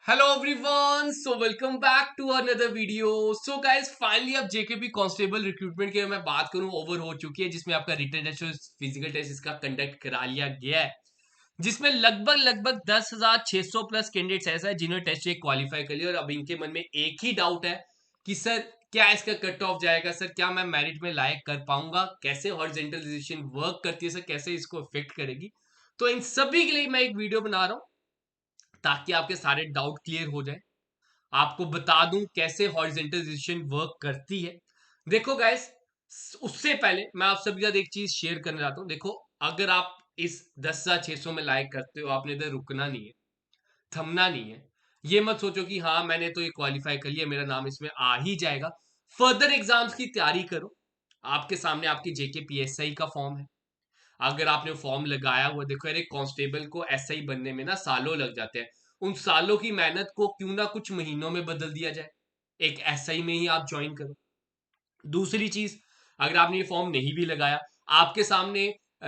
Hello everyone, so welcome back to another video. So guys, finally अब JKP constable recruitment की मैं बात करूं, ओवर हो चुकी है, जिसमें आपका रिटन टेस्ट और फिजिकल टेस्ट इसका कंडक्ट करा लिया गया है, जिसमें लगभग लगभग 10,600 प्लस कैंडिडेट्स ऐसा है जिन्होंने टेस्ट क्वालिफाई कर लिया। और अब इनके मन में एक ही डाउट है कि सर क्या इसका कट ऑफ जाएगा, सर क्या मैं मेरिट में लायक कर पाऊंगा, कैसे हॉरिजॉन्टलाइजेशन वर्क करती है, सर कैसे इसको इफेक्ट करेगी। तो इन सभी के लिए मैं एक वीडियो बना रहा हूं ताकि आपके सारे डाउट क्लियर हो जाए। आपको बता दूं कैसे हॉरिजॉन्टलाइजेशन वर्क करती है। देखो गाइस, उससे पहले मैं आप सभी के साथ एक चीज शेयर करना चाहता हूं। देखो, अगर आप इस 10,600 में लाइक करते हो, आपने इधर रुकना नहीं है, थमना नहीं है। ये मत सोचो कि हाँ मैंने तो ये क्वालिफाई कर लिया, मेरा नाम इसमें आ ही जाएगा। फर्दर एग्जाम्स की तैयारी करो। आपके सामने आपकी जेके पीएसआई का फॉर्म है। अगर आपने फॉर्म लगाया हुआ, देखो यार, एक कांस्टेबल को एसआई बनने में ना सालों लग जाते हैं। उन सालों की मेहनत को क्यों ना कुछ महीनों में बदल दिया जाए, एक एसआई में ही आप ज्वाइन करो। दूसरी चीज, अगर आपने ये फॉर्म नहीं भी लगाया, आपके सामने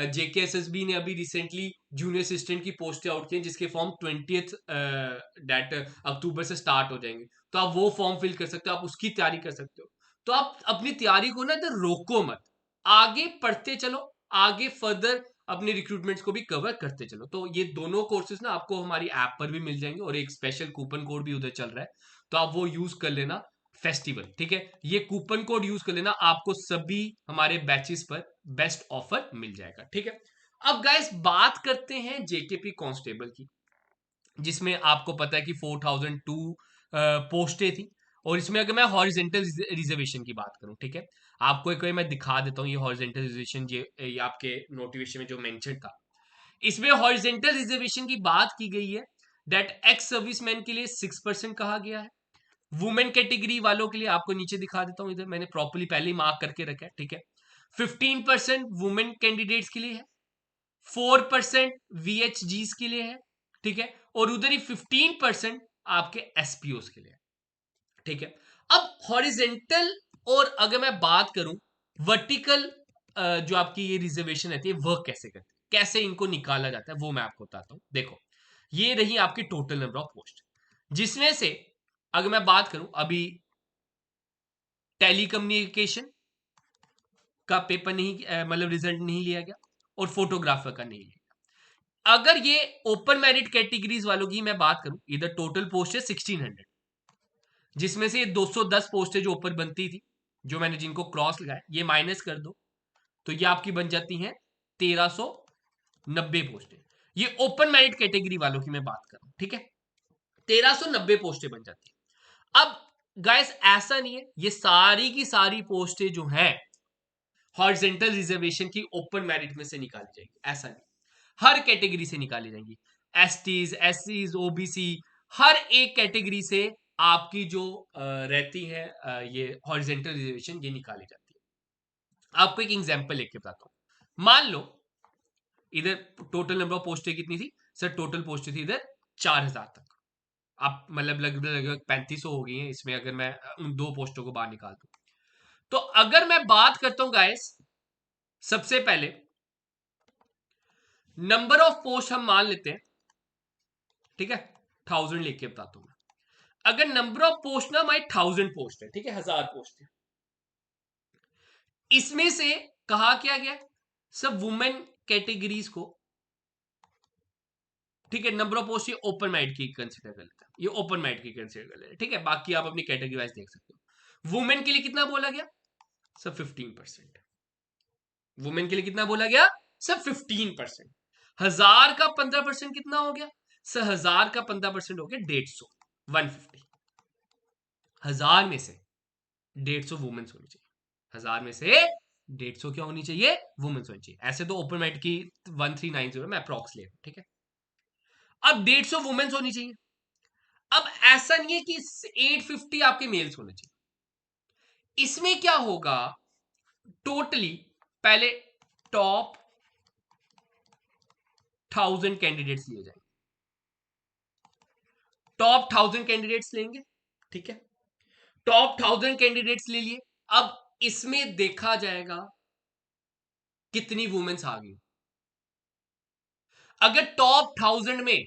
जेकेएसएसबी ने अभी रिसेंटली जूनियर असिस्टेंट की पोस्टें आउट की हैं, जिसके फॉर्म 20th डेट अक्टूबर से स्टार्ट हो जाएंगे। तो आप वो फॉर्म फिल कर सकते हो, आप उसकी तैयारी कर सकते हो। तो आप अपनी तैयारी को ना इधर रोको मत, आगे पढ़ते चलो, आगे फर्दर अपने रिक्रूटमेंट्स को भी कवर करते चलो। तो ये दोनों कोर्सेज ना आपको हमारी ऐप पर भी मिल जाएंगे और एक स्पेशल कूपन कोड भी उधर चल रहा है, तो आप वो यूज कर लेना। फेस्टिवल, ठीक है, ये कूपन कोड यूज कर लेना, आपको सभी हमारे बैचेस पर बेस्ट ऑफर मिल जाएगा, ठीक है। अब गाइस बात करते हैं जेकेपी कांस्टेबल की, जिसमें आपको पता है कि 4002 पोस्टें थी। और इसमें अगर मैं हॉरिजेंटल रिजर्वेशन की बात करूं, ठीक है, आपको एक मैं दिखा देता हूं ये हॉरिजेंटल रिजर्वेशन, ये आपके नोटिफिकेशन में जो मेंशन था। इसमें हॉरिजेंटल रिजर्वेशन की बात की गई है दैट एक्स सर्विसमैन के लिए 6% कहा गया है। वुमेन कैटेगरी वालों के लिए आपको नीचे दिखा देता हूं, इधर मैंने प्रॉपर्ली पहले ही मार्क करके रखा है, ठीक है। 15% वुमेन कैंडिडेट्स के लिए है, 4% वीएचजीस के लिए है, ठीक है, और उधर ही 15% आपके एसपीओ के लिए है, ठीक है। अब हॉरिजेंटल, और अगर मैं बात करूं वर्टिकल, जो आपकी ये रिजर्वेशन रहती है वर्क कैसे करती है, कैसे इनको निकाला जाता है, वो मैं आपको बताता हूं। देखो, ये रही आपकी टोटल नंबर ऑफ पोस्ट, जिसमें से अगर मैं बात करूं, अभी टेलीकम्युनिकेशन का पेपर नहीं, मतलब रिजल्ट नहीं लिया गया, और फोटोग्राफर का नहीं लिया गया। अगर ये ओपन मेरिट कैटेगरीज वालों की मैं बात करूं, इधर टोटल पोस्ट है 1600, जिसमें से ये 210 पोस्टें जो ऊपर बनती थी, जो मैंने जिनको क्रॉस लगाया, ये माइनस कर दो, तो ये आपकी बन जाती हैं 1390 पोस्टें। ये ओपन मेरिट कैटेगरी वालों की मैं बात कर रहा हूं, ठीक है, 1390 पोस्टें बन जाती है। अब गाइस ऐसा नहीं है ये सारी की सारी पोस्टें जो हैं हॉरिजेंटल रिजर्वेशन की ओपन मेरिट में से निकाली जाएगी, ऐसा नहीं, हर कैटेगरी से निकाली जाएंगी। एसटीज, एससीज, ओबीसी, हर एक कैटेगरी से आपकी जो रहती है ये हॉरिजेंटल रिजर्वेशन, ये निकाली जाती है। आपको एक एग्जांपल लेके बताता हूं। मान लो इधर टोटल नंबर ऑफ पोस्टें कितनी थी, सर टोटल पोस्टें थी इधर 4000 तक। आप मतलब लगभग लगभग 3500 हो गई हैं इसमें, अगर मैं उन दो पोस्टों को बाहर निकाल दूं। तो अगर मैं बात करता हूं गाइस, सबसे पहले नंबर ऑफ पोस्ट हम मान लेते हैं, ठीक है, 1000 लेके बताता हूं मैं। अगर नंबर ऑफ पोस्ट ना हमारी 1000 पोस्ट है, ठीक है, 1000 पोस्ट है, इसमें से कहा क्या गया, सब वुमेन कैटेगरीज को, ठीक है, नंबर ऑफ पोस्ट ये ओपन मेरिट की कंसिडर कर लेता है, ये ओपन मेरिट की कंसिडर कर लेता है, ठीक है, बाकी आप अपनी कैटेगरी वाइज देख सकते हो। वुमेन के लिए कितना बोला गया, सब 15%। वुमेन के लिए कितना बोला गया, सब 15%। 1000 का 15% कितना हो गया, सर 1000 का 15% हो गया 150, 150। 1000 में से 150 वुमेन्स होनी चाहिए, 1000 में से 150 क्या होनी चाहिए, वुमेन्स होनी चाहिए। ऐसे तो ओपन मेरिट की 1390 मैं अप्रॉक्स ले रहा हूं, ठीक है। अब 150 वुमेन्स होनी चाहिए। अब ऐसा नहीं है कि 850 आपके मेल्स होने चाहिए। इसमें क्या होगा, टोटली पहले टॉप 1000 कैंडिडेट्स लिए जाएंगे, टॉप 1000 कैंडिडेट्स लेंगे, ठीक है, टॉप 1000 कैंडिडेट्स ले लिए। अब इसमें देखा जाएगा कितनी वुमेन्स आ गई। अगर टॉप 1000 में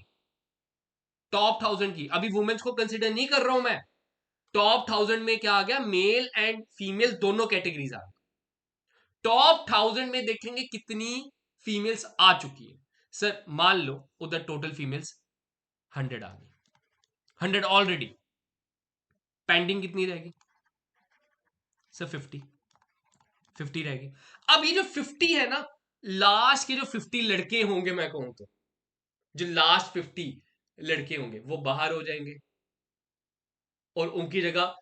टॉप 1000 की, अभी वुमेन्स को कंसिडर नहीं कर रहा हूं मैं, टॉप 1000 में क्या आ गया, मेल एंड फीमेल दोनों कैटेगरीज आ गई। टॉप 1000 में देखेंगे कितनी फीमेल्स आ चुकी है। सर मान लो उधर टोटल फीमेल्स 100 आ गई, 100 ऑलरेडी, पेंडिंग कितनी रहेगी सर, 50 रहेगी। अब ये जो 50 है ना, लास्ट के जो 50 लड़के होंगे, मैं कहूं तो जो लास्ट 50 लड़के होंगे वो बाहर हो जाएंगे और उनकी जगह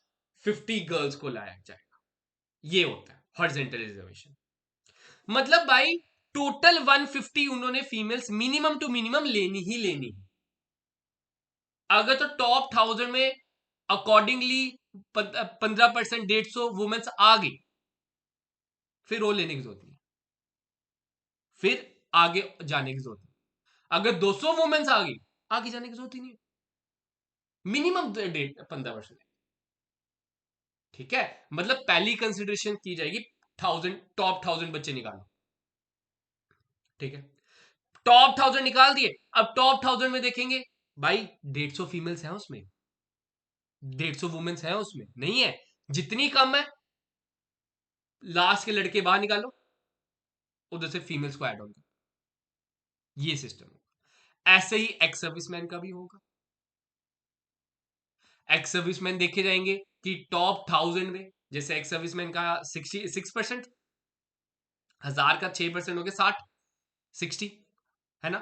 50 गर्ल्स को लाया जाएगा। ये होता है हॉरिजॉन्टल रिजर्वेशन। मतलब भाई टोटल 150 उन्होंने फीमेल्स मिनिमम टू मिनिमम लेनी ही लेनी है। अगर तो टॉप 1000 में अकॉर्डिंगली 15%, 150 वुमेन्स आ गई, फिर वो लेने की जरूरत नहीं, फिर आगे जाने की जरूरत नहीं। अगर 200 वुमेन्स आ गई, आगे जाने की जरूरत ही नहीं, मिनिमम 15%। ठीक है, मतलब पहली कंसिडरेशन की जाएगी 1000, टॉप 1000 बच्चे निकालो। ठीक है, टॉप 1000 निकाल दिए, अब टॉप 1000 में देखेंगे भाई 150 फीमेल्स हैं उसमें, 150 वुमेन्स हैं उसमें, नहीं है, जितनी कम है लास्ट के लड़के बाहर निकालो, उधर से फीमेल्स को ऐड ऑन करो, ये सिस्टम होगा। ऐसे ही एक्स सर्विसमैन का भी होगा। एक्स सर्विसमैन देखे जाएंगे कि टॉप 1000 में जैसे एक्स सर्विसमैन का 66%, 1000 का 6% हो गया 60, 60 है ना।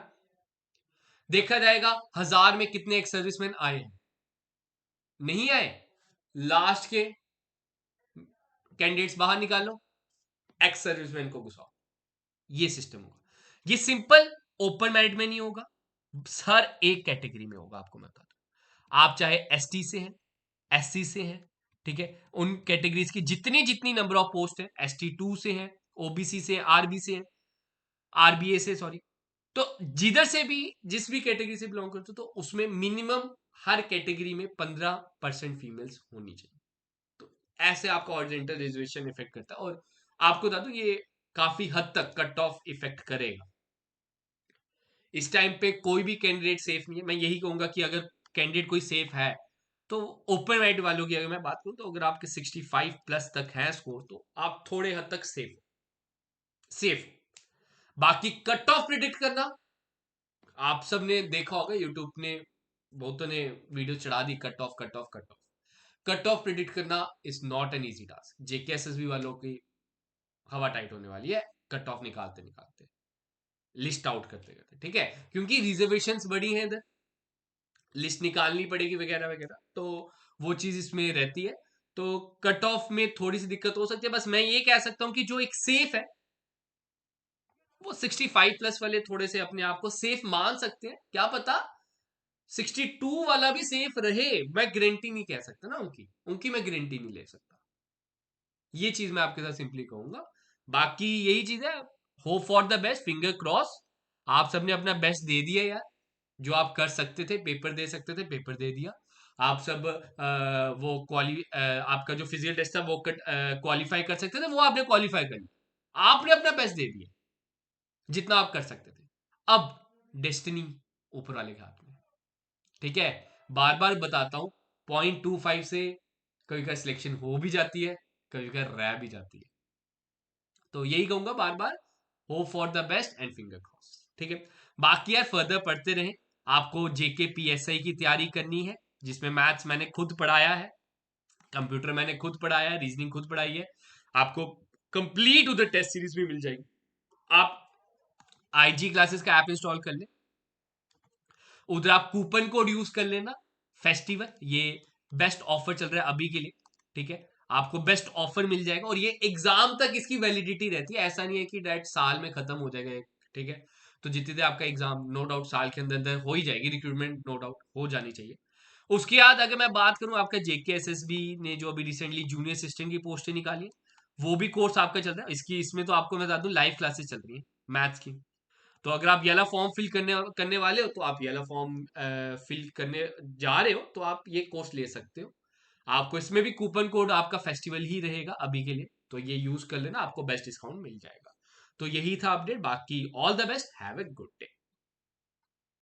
देखा जाएगा 1000 में कितने एक्स सर्विसमैन आए हैं, नहीं आए, लास्ट के कैंडिडेट्स बाहर निकालो, एक्स सर्विसमैन को घुसाओ, ये सिस्टम होगा। ये सिंपल ओपन मेरिट में नहीं होगा, हर एक कैटेगरी में होगा। आपको मैं बता दूं, आप चाहे एसटी से हैं, एससी से हैं, ठीक है, उन कैटेगरीज की जितनी जितनी नंबर ऑफ पोस्ट है, ST2 से हैं, ओबीसी से, आरबी से, आरबीए से, सॉरी, तो जिधर से भी, जिस भी कैटेगरी से बिलोंग करते हो, तो उसमें मिनिमम हर कैटेगरी में 15% फीमेल्स होनी चाहिए। तो ऐसे आपका हॉरिजॉन्टल रिजर्वेशन इफेक्ट करता है, और आपको बता दूं ये काफी हद तक कट ऑफ इफेक्ट करेगा। इस टाइम पे कोई भी कैंडिडेट सेफ नहीं है। मैं यही कहूंगा कि अगर कैंडिडेट कोई सेफ है तो ओपन मेरिट वालों की अगर मैं बात करूं, तो अगर आपके 65 प्लस तक है स्कोर, तो आप थोड़े हद तक सेफ। बाकी कट ऑफ प्रिडिक्ट करना, आप सब ने देखा होगा, यूट्यूब ने बहुतों ने वीडियो चढ़ा दी, cut off cut off cut off. Cut off predict करना is not an easy task. JKSSB वालों की हवा टाइट होने वाली है कट ऑफ निकालते निकालते, लिस्ट आउट करते करते, ठीक है, क्योंकि रिजर्वेशंस बड़ी हैं इधर, लिस्ट निकालनी पड़ेगी वगैरह वगैरह, तो वो चीज इसमें रहती है। तो कट ऑफ में थोड़ी सी दिक्कत हो सकती है। बस मैं ये कह सकता हूं कि जो एक सेफ है, वो 65 प्लस वाले थोड़े से अपने आप को सेफ मान सकते हैं। क्या पता 62 वाला भी सेफ रहे, मैं गारंटी नहीं कह सकता ना, उनकी उनकी मैं गारंटी नहीं ले सकता। ये चीज मैं आपके साथ सिंपली कहूंगा। बाकी यही चीज है, hope for the best, finger cross. आप सबने अपना बेस्ट दे दिया यार, जो आप कर सकते थे, पेपर दे सकते थे, पेपर दे दिया। आप सब वो आपका जो फिजिकल टेस्ट था वो क्वालिफाई कर सकते थे, वो आपने क्वालिफाई कर लिया, आपने अपना बेस्ट दे दिया जितना आप कर सकते थे। अब डेस्टिनी ऊपर वाले के हाथ में, ठीक है। बार बार बताता हूं, 0.25 से कभी का सिलेक्शन हो भी जाती है, कभी का रह भी जाती है। तो यही कहूंगा बार बार, hope for the best and finger cross, ठीक है। बाकी यार फर्दर पढ़ते रहे। आपको जेके पीएसआई की तैयारी करनी है, जिसमें मैथ्स मैंने खुद पढ़ाया है, कंप्यूटर मैंने खुद पढ़ाया है, रीजनिंग खुद पढ़ाई है। आपको कंप्लीट उधर टेस्ट सीरीज भी मिल जाएगी। आप आईजी क्लासेस का ऐप इंस्टॉल कर लें, उधर आप कूपन कोड यूज कर लेना, फेस्टिवल, ये बेस्ट ऑफर चल रहा है अभी के लिए, ठीक है। आपको बेस्ट ऑफर मिल जाएगा, और ये एग्जाम तक इसकी वैलिडिटी रहती है, ऐसा नहीं है कि डायरेक्ट साल में खत्म हो जाएगा, ठीक है। तो जितनी देर आपका एग्जाम नो डाउट साल के अंदर अंदर हो ही जाएगी, रिक्रूटमेंट नो डाउट हो जानी चाहिए। उसके बाद अगर मैं बात करूं, आपका जेकेएसएसबी ने जो अभी रिसेंटली जूनियर असिस्टेंट की पोस्टें निकाली, वो भी कोर्स आपका चल रहा है। इसकी इसमें तो आपको मैं बता दूं लाइव क्लासेस चल रही है मैथ्स की। तो अगर आप ये वाला फॉर्म फिल करने वाले हो, तो आप ये वाला फॉर्म फिल करने जा रहे हो, तो आप ये कोर्स ले सकते हो। आपको इसमें भी कूपन कोड आपका फेस्टिवल ही रहेगा अभी के लिए, तो ये यूज कर लेना, आपको बेस्ट डिस्काउंट मिल जाएगा। तो यही था अपडेट। बाकी all the best, have a good day.